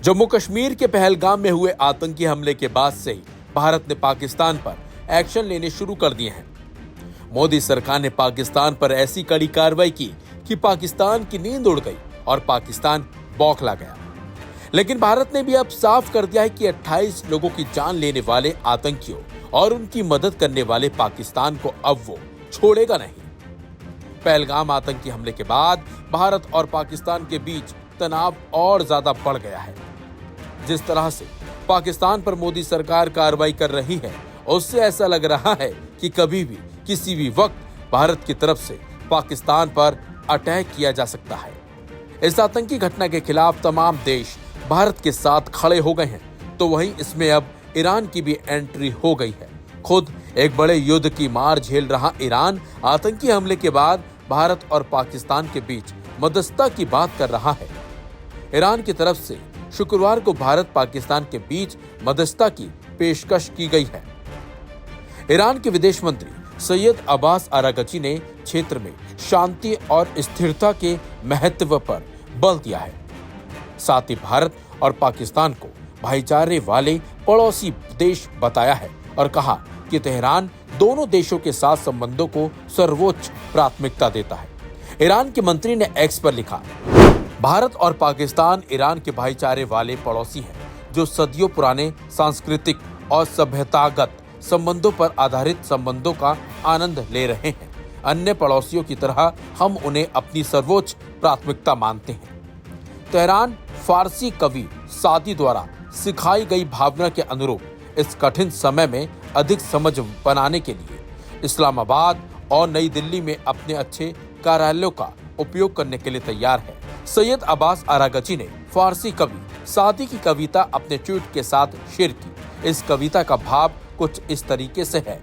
जम्मू कश्मीर के पहलगाम में हुए आतंकी हमले के बाद से ही भारत ने पाकिस्तान पर एक्शन लेने शुरू कर दिए हैं। मोदी सरकार ने पाकिस्तान पर ऐसी कड़ी कार्रवाई की कि पाकिस्तान की नींद उड़ गई और पाकिस्तान बौखला गया। लेकिन भारत ने भी अब साफ कर दिया है कि 28 लोगों की जान लेने वाले आतंकियों और उनकी मदद करने वाले पाकिस्तान को अब वो छोड़ेगा नहीं। पहलगाम आतंकी हमले के बाद भारत और पाकिस्तान के बीच तनाव और ज्यादा बढ़ गया है। जिस तरह से पाकिस्तान पर मोदी सरकार कार्रवाई कर रही है, उससे ऐसा लग रहा है कि कभी भी किसी भी वक्त भारत की तरफ से पाकिस्तान पर अटैक किया जा सकता है। इस आतंकी घटना के खिलाफ तमाम देश भारत के साथ खड़े हो गए हैं, तो वहीं इसमें अब ईरान की भी एंट्री हो गई है। खुद एक बड़े युद्ध की मार झेल रहा ईरान आतंकी हमले के बाद भारत और पाकिस्तान के बीच मध्यस्थता की बात कर रहा है। ईरान की तरफ से शुक्रवार को भारत पाकिस्तान के बीच मध्यस्थता की पेशकश की गई है। ईरान के विदेश मंत्री सैयद अब्बास अरागची ने क्षेत्र में शांति और स्थिरता के महत्व पर बल दिया है। साथ ही भारत और पाकिस्तान को भाईचारे वाले पड़ोसी देश बताया है और कहा कि तेहरान दोनों देशों के साथ संबंधों को सर्वोच्च प्राथमिकता देता है। ईरान के मंत्री ने एक्स पर लिखा, भारत और पाकिस्तान ईरान के भाईचारे वाले पड़ोसी हैं, जो सदियों पुराने सांस्कृतिक और सभ्यतागत संबंधों पर आधारित संबंधों का आनंद ले रहे हैं। अन्य पड़ोसियों की तरह हम उन्हें अपनी सर्वोच्च प्राथमिकता मानते हैं। तेहरान फारसी कवि सादी द्वारा सिखाई गई भावना के अनुरूप इस कठिन समय में अधिक समझ बनाने के लिए इस्लामाबाद और नई दिल्ली में अपने अच्छे कार्यालयों का उपयोग करने के लिए तैयार है। सैयद अब्बास अरागची ने फारसी कवि सादी की कविता अपने ट्वीट के साथ शेयर की। इस कविता का भाव कुछ इस तरीके से है,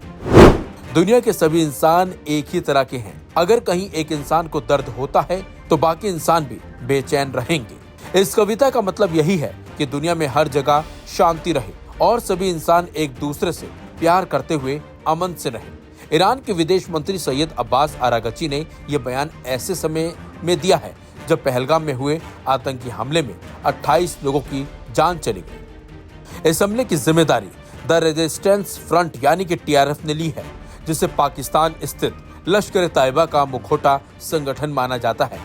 दुनिया के सभी इंसान एक ही तरह के हैं। अगर कहीं एक इंसान को दर्द होता है तो बाकी इंसान भी बेचैन रहेंगे। इस कविता का मतलब यही है कि दुनिया में हर जगह शांति रहे और सभी इंसान एक दूसरे से प्यार करते हुए अमन से रहें। ईरान के विदेश मंत्री सैयद अब्बास अरागची ने यह बयान ऐसे समय में दिया है जब पहलगाम में हुए आतंकी हमले में 28 लोगों की जान चली गई। इस हमले की जिम्मेदारी द रेजिस्टेंस फ्रंट यानी कि TRF ने ली है, जिसे पाकिस्तान स्थित लश्कर तैयबा का मुखौटा संगठन माना जाता है।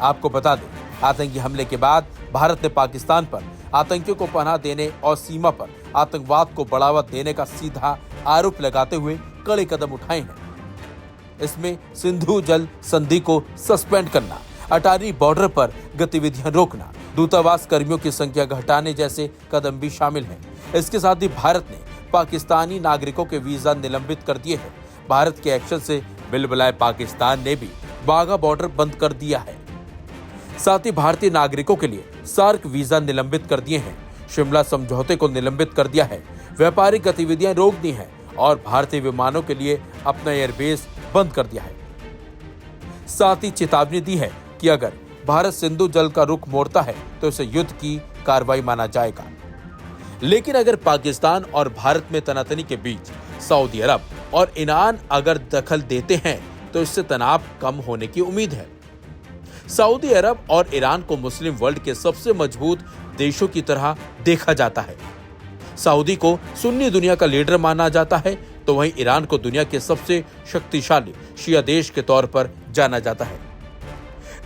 आपको बता दें, आतंकी हमले के बाद भारत ने पाकिस्तान पर आतंकियों को पनाह देने और सीमा पर आतंकवाद को बढ़ावा देने का सीधा आरोप लगाते हुए कड़े कदम उठाए हैं। इसमें सिंधु जल संधि को सस्पेंड करना, अटारी बॉर्डर पर गतिविधियां रोकना, दूतावास कर्मियों की संख्या घटाने जैसे कदम भी शामिल हैं। इसके साथ ही भारत ने पाकिस्तानी नागरिकों के वीजा निलंबित कर दिए हैं। भारत के एक्शन से बिलबिलाए पाकिस्तान ने भी वाघा बॉर्डर बंद कर दिया है। साथ ही भारतीय नागरिकों के लिए सार्क वीजा निलंबित कर दिए हैं। शिमला समझौते को निलंबित कर दिया है। व्यापारिक गतिविधियां रोक दी हैं और भारतीय विमानों के लिए अपना एयरबेस बंद कर दिया है। साथ ही चेतावनी दी है कि अगर भारत सिंधु जल का रुख मोड़ता है तो इसे युद्ध की कार्रवाई माना जाएगा। लेकिन अगर पाकिस्तान और भारत में तनातनी के बीच सऊदी अरब और ईरान अगर दखल देते हैं तो इससे तनाव कम होने की उम्मीद है। सऊदी अरब और ईरान को मुस्लिम वर्ल्ड के सबसे मजबूत देशों की तरह देखा जाता है। सऊदी को सुन्नी दुनिया का लीडर माना जाता है, तो वहीं ईरान को दुनिया के सबसे शक्तिशाली शिया देश के तौर पर जाना जाता है।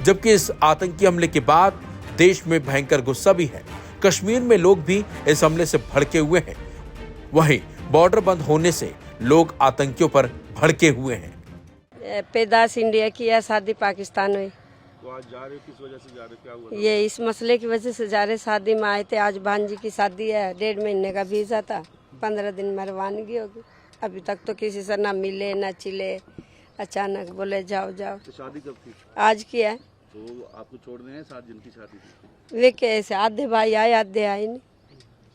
जबकि इस आतंकी हमले के बाद देश में भयंकर गुस्सा भी है। कश्मीर में लोग भी इस हमले से भड़के हुए हैं। वहीं बॉर्डर बंद होने से लोग आतंकियों पर भड़के हुए हैं। पैदाश इंडिया की है, शादी पाकिस्तान में। तो आज जा रहे हो, किस वजह से जा रहे हो, क्या हुआ? ये इस मसले की वजह से जा रहे, शादी में आए थे। आज भांजी की शादी है, 1.5 महीने का वीजा था, 15 दिन में रवानगी होगी। अभी तक तो किसी से ना मिले ना चिले, अचानक बोले जाओ जाओ। तो शादी कब थी? आज की है। तो आपको छोड़ने हैं 7 दिन की शादी थी? वे कैसे, आधे भाई आए आधे आए नहीं।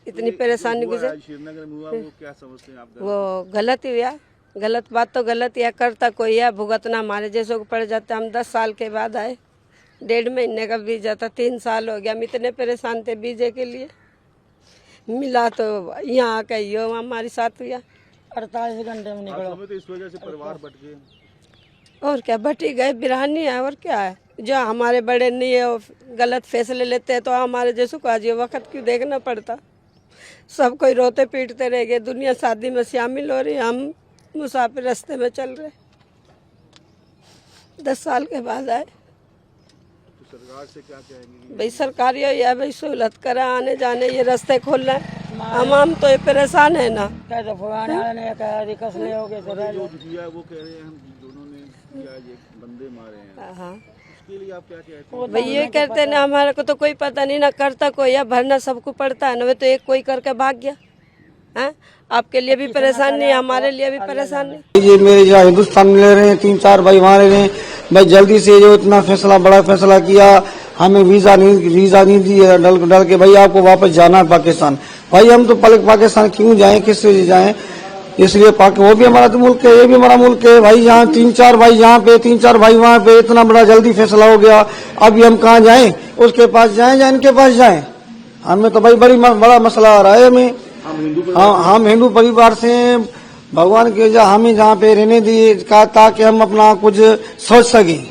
इतनी परेशानी गुजर। श्रीनगर में हुआ, वो क्या समझते हैं आप? वो गलत ही हुआ। गलत बात तो गलत या करता कोई है, भुगतना हमारे जैसों को पड़ जाता। हम 10 साल के बाद आए, 1.5 महीने का वीजा था, 3 साल हो गया। हम इतने परेशान थे वीजे के लिए। मिला तो यहाँ आके यो हमारे साथ हुआ। 48 घंटे में निकलो। तो इस वजह से परिवार बट गए। और क्या भट्टी गए बिरहानी है और क्या है। जो हमारे बड़े नहीं है वो गलत फैसले लेते हैं तो हमारे जैसों को आज ये वक्त क्यों देखना पड़ता। सब कोई रोते पीटते रह गए। दुनिया शादी में शामिल हो रही है, हम मुसाफिर रास्ते में चल रहे। 10 साल के बाद आए। तो सरकार से क्या कहेंगे? भाई सरकार यही है भाई सहूलत करा, आने जाने ये रास्ते खोल रहे हैं। हम तो ये परेशान है ना। जो दिया वो कह रहे हैं हम दोनों ने किया, ये बंदे मारे हैं, हाँ उसके लिए आप क्या कहते हैं? भाई ये कहते हैं ना, हमारे को तो कोई पता नहीं ना, करता कोई है, भरना सबको पड़ता है ना। वे तो एक कोई करके भाग गया है। आपके लिए भी परेशान नहीं, हमारे लिए भी परेशान नहीं। ये मेरे जो हिंदुस्तान में ले रहे हैं 3-4 भाई वहाँ रह रहे हैं। भाई जल्दी से जो इतना फैसला बड़ा फैसला किया, हमें वीजा नहीं दिया डल के भाई आपको वापस जाना है पाकिस्तान। भाई हम तो पाकिस्तान क्यों जाएं, किस वजह जाएं? इसलिए वो भी हमारा तो मुल्क है, ये भी हमारा मुल्क है भाई। यहाँ 3-4 भाई यहाँ पे, 3-4 भाई वहाँ पे, इतना बड़ा जल्दी फैसला हो गया। अभी हम कहाँ जाएं? उसके पास जाएं या इनके पास जाएं? हमें तो भाई बड़ा मसला आ रहा है हमें। हम हिंदू परिवार से भगवान के हमें जहाँ पे रहने दिए ताकि हम अपना कुछ सोच सकें।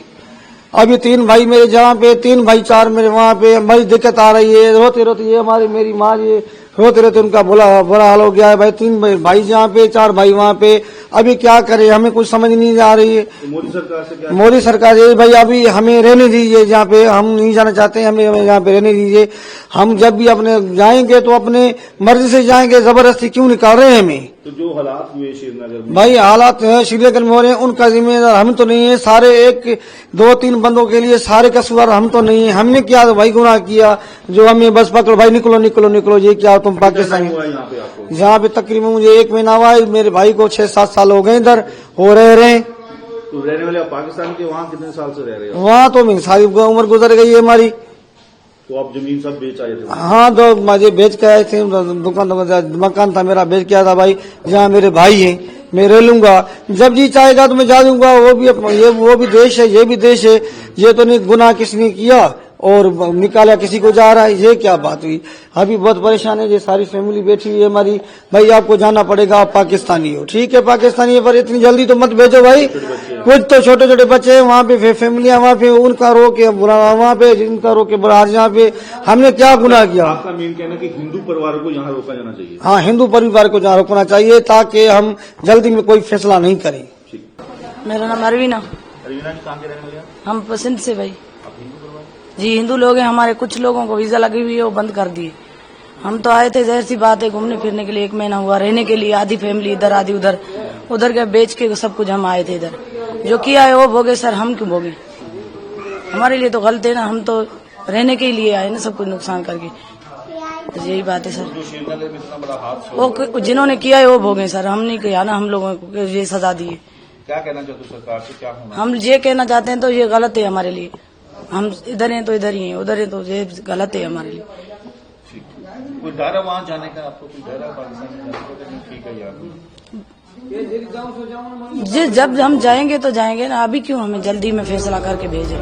अभी 3 भाई मेरे जहाँ पे, 3 भाई 4 मेरे वहाँ पे, बड़ी दिक्कत आ रही है। रोते रोते ये हमारी मेरी माँ ये रोते रोते उनका बुरा हाल हो गया है भाई। 3 भाई जहाँ पे, 4 भाई वहाँ पे। अभी क्या करें, हमें कुछ समझ नहीं आ रही है। तो मोदी सरकार से क्या? मोदी सरकार ये भाई अभी हमें रहने दीजिए जहाँ पे, हम नहीं जाना चाहते, हमें यहाँ पे रहने दीजिए। हम जब भी अपने जाएंगे तो अपने मर्जी से जाएंगे, जबरदस्ती क्यों निकाल रहे हैं हमें? तो जो हालात हुए श्रीनगर में, भाई हालात श्रीनगर में हो रहे हैं, उनका जिम्मेदार हम तो नहीं है। सारे 1-2-3 बंदों के लिए सारे कसूरवार हम तो नहीं है। हमने क्या भाई गुनाह किया जो हमें बस पकड़ो भाई, निकलो निकलो निकलो, ये क्या तुम पाकिस्तानी? हुआ यहाँ पे आपको? यहाँ पे तकरीबन मुझे 1 महीना हुआ है। मेरे भाई को 6-7 साल हो गए इधर हो रहे। तो रहने वाले आप पाकिस्तान के वहाँ कितने साल से रह रहे हो? वहाँ तो मेरी सारी उम्र गुजर गई है हमारी। तो आप जमीन सब बेच आए थे? हाँ, तो मुझे बेच के आए थे। मकान था मेरा, बेच के आया था भाई। जहाँ मेरे भाई हैं मैं रह लूंगा, जब जी चाहेगा तो मैं जा दूंगा। वो भी देश है, ये भी देश है। ये तो नहीं गुनाह किसने किया और निकाला किसी को जा रहा है, ये क्या बात हुई? अभी बहुत परेशान है, ये सारी फैमिली बैठी हुई है हमारी। भाई आपको जाना पड़ेगा, आप पाकिस्तानी हो, ठीक है पाकिस्तानी है, पर इतनी जल्दी तो मत भेजो भाई। कुछ तो छोटे छोटे बच्चे हैं वहाँ पे, फैमिलियाँ वहाँ पे, उनका रो के बुरा वहाँ पे, जिनका रो के बुरा यहाँ पे। हमने क्या गुनाह किया? आपका मेन कहना कि हिंदू परिवारों को यहाँ रोका जाना चाहिए। हाँ, हिंदू परिवार को जहाँ रोकना चाहिए ताकि हम जल्दी में कोई फैसला नहीं करें। मेरा नाम अरवीना। अरवीना जी कहाँ के रहने वाले हैं? हम पसंद से भाई आप हिंदू परिवार? जी हिंदू लोग हैं। हमारे कुछ लोगों को वीजा लगी हुई है, वो बंद कर दिए। हम तो आए थे जाहिर सी बात है घूमने फिरने के लिए, 1 महीना हुआ रहने के लिए। आधी फैमिली इधर, आधी उधर, उधर के बेच के सब कुछ हम आए थे इधर। जो किया है वो भोगे सर, हम क्यों भोगे? हमारे लिए तो गलत है ना, हम तो रहने के लिए आए ना, सब कुछ नुकसान करके। तो यही बात है सर। जो श्रीनगर में इतना बड़ा हादसा, वो जिन्होंने किया है वो भोगे सर, हम नहीं किया ना। हम लोगों को ये सजा दी है। क्या कहना चाहते हो सरकार से, क्या होना? हम ये कहना चाहते हैं तो ये गलत है हमारे लिए। हम इधर हैं तो इधर ही हैं, उधर हैं तो ये गलत है हमारे लिए। कोई डर है वहाँ जाने का? आपको कोई डर है पाकिस्तान में जाने का? ठीक है यार, जब हम जाएंगे तो जाएंगे ना, अभी क्यों हमें जल्दी में फैसला करके भेजे?